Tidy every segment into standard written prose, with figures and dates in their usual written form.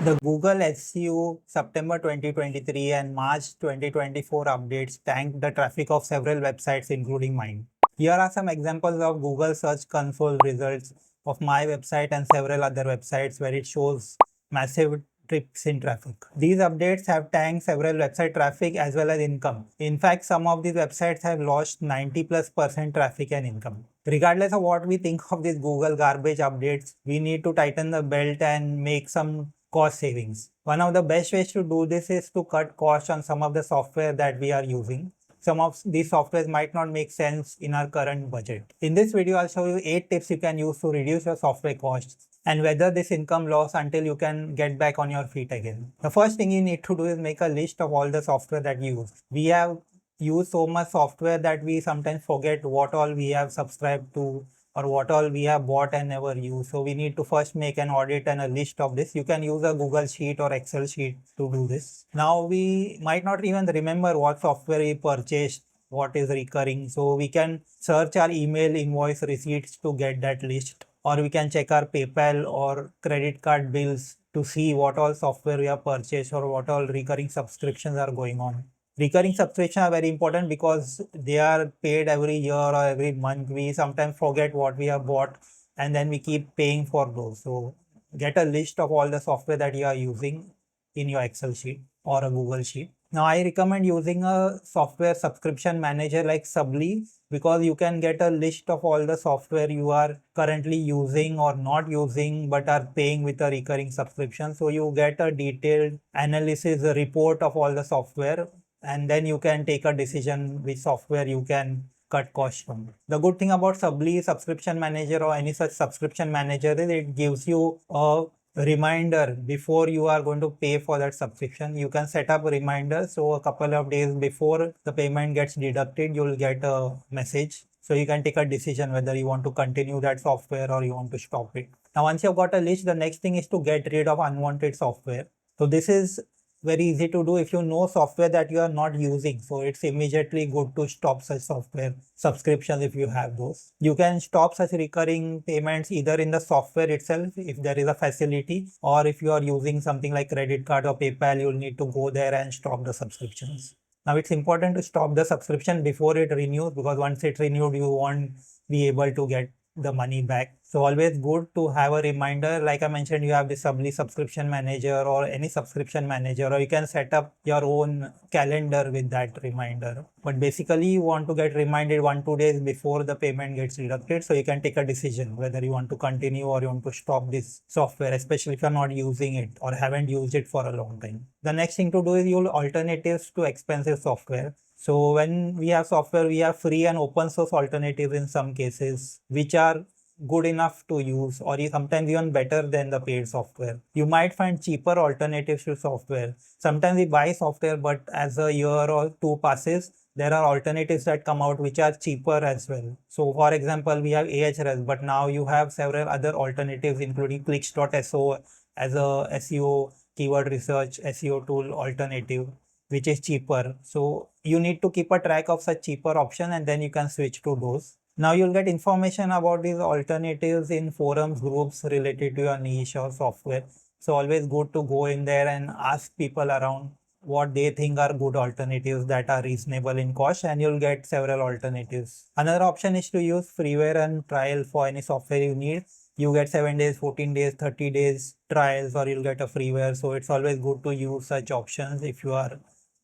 The Google SEO September 2023 and March 2024 updates tanked the traffic of several websites, including mine. Here are some examples of Google Search Console results of my website and several other websites where it shows massive trips in traffic. These updates have tanked several website traffic as well as income. In fact, some of these websites have lost 90+% traffic and income. Regardless of what we think of these Google garbage updates, we need to tighten the belt and make some cost savings. One of the best ways to do this is to cut costs on some of the software that we are using. Some of these softwares might not make sense in our current budget. In this video, I'll show you 8 tips you can use to reduce your software costs and weather this income loss until you can get back on your feet again. The first thing you need to do is make a list of all the software that you use. We have used so much software that we sometimes forget what all we have subscribed to or what all we have bought and never used. So we need to first make an audit and a list of this. You can use a Google Sheet or Excel sheet to do this. Now we might not even remember what software we purchased, what is recurring. So we can search our email invoice receipts to get that list, or we can check our PayPal or credit card bills to see what all software we have purchased or what all recurring subscriptions are going on. Recurring subscriptions are very important because they are paid every year or every month. We sometimes forget what we have bought and then we keep paying for those. So get a list of all the software that you are using in your Excel sheet or a Google sheet. Now I recommend using a software subscription manager like Subly because you can get a list of all the software you are currently using or not using but are paying with a recurring subscription. So you get a detailed analysis, a report of all the software, and then you can take a decision which software you can cut costs from. The good thing about Subly subscription manager or any such subscription manager is it gives you a reminder before you are going to pay for that subscription. You can set up a reminder, so a couple of days before the payment gets deducted, you'll get a message. So you can take a decision whether you want to continue that software or you want to stop it. Now once you've got a list, the next thing is to get rid of unwanted software. So this is very easy to do if you know software that you are not using. So it's immediately good to stop such software subscriptions if you have those. You can stop such recurring payments either in the software itself if there is a facility, or if you are using something like credit card or PayPal, you'll need to go there and stop the subscriptions. Now it's important to stop the subscription before it renews because once it's renewed, you won't be able to get the money back. So always good to have a reminder. Like I mentioned, you have the Subly subscription manager or any subscription manager, or you can set up your own calendar with that reminder. But basically you want to get reminded 1-2 days before the payment gets deducted, so you can take a decision whether you want to continue or you want to stop this software, especially if you're not using it or haven't used it for a long time. The next thing to do is you'll alternatives to expensive software. So when we have software, we have free and open source alternatives in some cases, which are good enough to use or sometimes even better than the paid software. You might find cheaper alternatives to software. Sometimes we buy software, but as a year or two passes, there are alternatives that come out which are cheaper as well. So for example, we have Ahrefs, but now you have several other alternatives including clicks.so as a SEO keyword research SEO tool alternative, which is cheaper. So you need to keep a track of such cheaper option and then you can switch to those. Now you'll get information about these alternatives in forums, groups related to your niche or software. So always good to go in there and ask people around what they think are good alternatives that are reasonable in cost, and you'll get several alternatives. Another option is to use freeware and trial for any software you need. You get 7 days, 14 days, 30 days trials, or you'll get a freeware. So it's always good to use such options if you are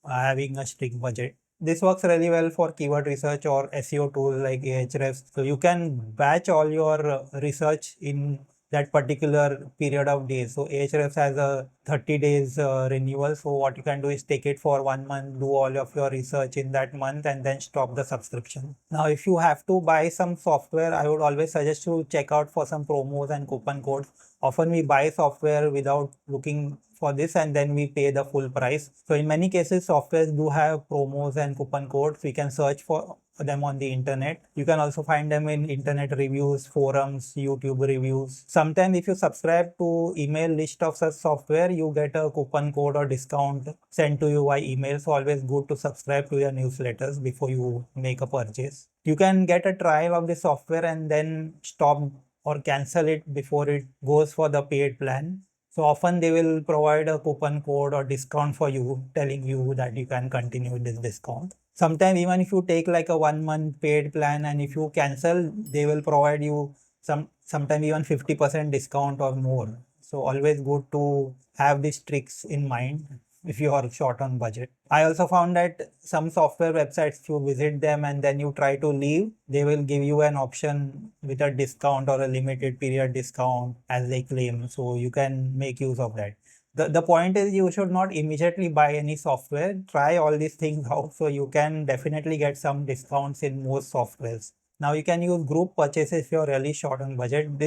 having a strict budget. This works really well for keyword research or SEO tools like Ahrefs. So you can batch all your research in that particular period of days. So Ahrefs has a 30 days renewal. So what you can do is take it for 1 month, do all of your research in that month and then stop the subscription. Now, if you have to buy some software, I would always suggest to check out for some promos and coupon codes. Often we buy software without looking for this and then we pay the full price. So in many cases, softwares do have promos and coupon codes. We can search for them on the internet. You can also find them in internet reviews, forums, YouTube reviews. Sometimes if you subscribe to email list of such software, you get a coupon code or discount sent to you by email. So always good to subscribe to your newsletters before you make a purchase. You can get a trial of the software and then stop or cancel it before it goes for the paid plan. So often they will provide a coupon code or discount for you, telling you that you can continue with this discount. Sometimes even if you take like a 1 month paid plan and if you cancel, they will provide you sometimes even 50% discount or more. So always good to have these tricks in mind if you are short on budget. I also found that some software websites, if you visit them and then you try to leave, they will give you an option with a discount or a limited period discount as they claim. So you can make use of that. The point is you should not immediately buy any software. Try all these things out so you can definitely get some discounts in most softwares. Now you can use group purchases if you're really short on budget.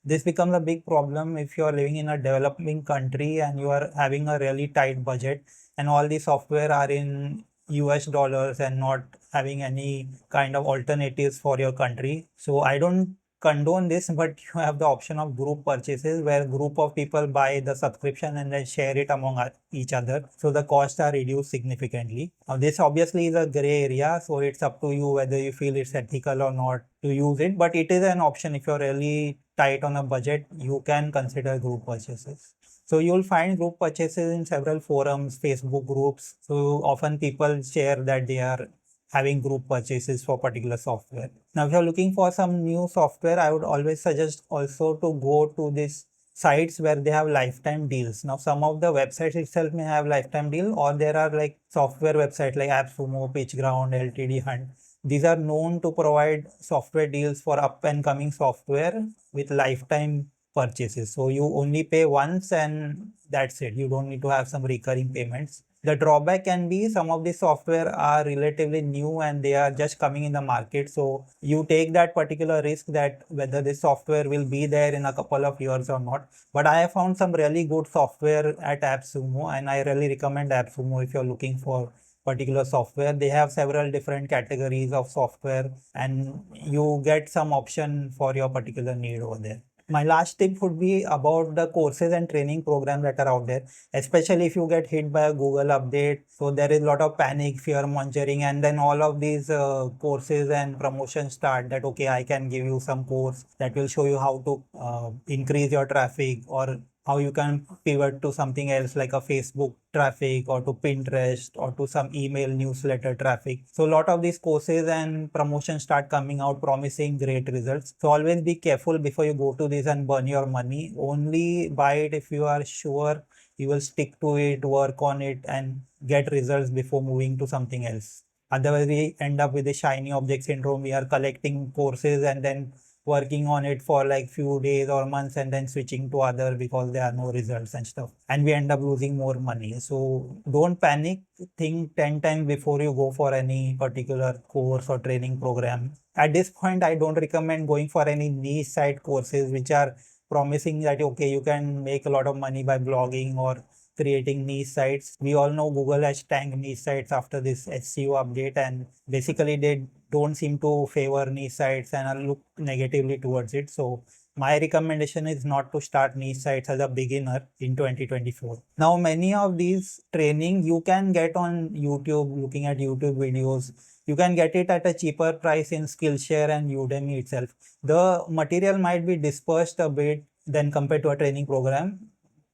This becomes a big problem if you are living in a developing country and you are having a really tight budget and all the software are in US dollars and not having any kind of alternatives for your country. So I don't condone this, but you have the option of group purchases where group of people buy the subscription and then share it among each other. So the costs are reduced significantly. Now this obviously is a gray area, so it's up to you whether you feel it's ethical or not to use it, but it is an option. If you're really tight on a budget, you can consider group purchases. So you'll find group purchases in several forums, Facebook groups. So often people share that they are having group purchases for particular software. Now, if you're looking for some new software, I would always suggest also to go to these sites where they have lifetime deals. Now, some of the websites itself may have lifetime deal, or there are like software websites like AppSumo, PitchGround, LTD Hunt. These are known to provide software deals for up and coming software with lifetime purchases. So you only pay once and that's it. You don't need to have some recurring payments. The drawback can be some of the software are relatively new and they are just coming in the market. So you take that particular risk that whether this software will be there in a couple of years or not. But I have found some really good software at AppSumo and I really recommend AppSumo if you're looking for particular software. They have several different categories of software and you get some option for your particular need over there. My last tip would be about the courses and training programs that are out there, especially if you get hit by a Google update. So there is a lot of panic, fear mongering, and then all of these courses and promotions start that, okay, I can give you some course that will show you how to increase your traffic or how you can pivot to something else like a Facebook traffic or to Pinterest or to some email newsletter traffic. So a lot of these courses and promotions start coming out promising great results. So always be careful before you go to this and burn your money. Only buy it if you are sure you will stick to it, work on it and get results before moving to something else. Otherwise, we end up with the shiny object syndrome. We are collecting courses and then working on it for like few days or months and then switching to other because there are no results and stuff and we end up losing more money. So don't panic, think 10 times before you go for any particular course or training program. At this point I don't recommend going for any niche site courses which are promising that okay you can make a lot of money by blogging or creating niche sites. We all know Google has tanked niche sites after this SEO update and basically they don't seem to favor niche sites and look negatively towards it. So my recommendation is not to start niche sites as a beginner in 2024. Now, many of these training you can get on YouTube, looking at YouTube videos. You can get it at a cheaper price in Skillshare and Udemy itself. The material might be dispersed a bit than compared to a training program,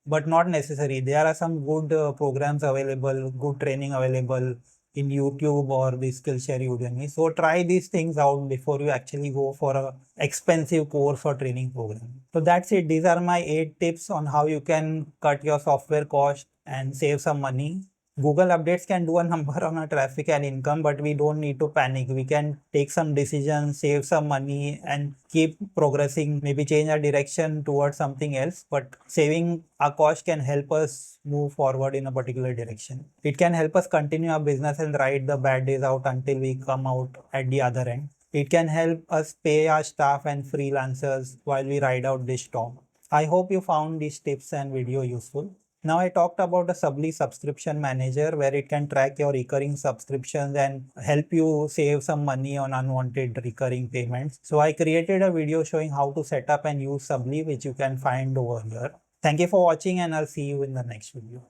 but not necessary. There are some good programs available, good training available in YouTube or the Skillshare Udemy. So try these things out before you actually go for a expensive course or training program. So that's it. These are my 8 tips on how you can cut your software cost and save some money. Google updates can do a number on our traffic and income, but we don't need to panic. We can take some decisions, save some money and keep progressing, maybe change our direction towards something else. But saving our cost can help us move forward in a particular direction. It can help us continue our business and ride the bad days out until we come out at the other end. It can help us pay our staff and freelancers while we ride out this storm. I hope you found these tips and video useful. Now I talked about the Subly subscription manager where it can track your recurring subscriptions and help you save some money on unwanted recurring payments. So I created a video showing how to set up and use Subly, which you can find over here. Thank you for watching and I'll see you in the next video.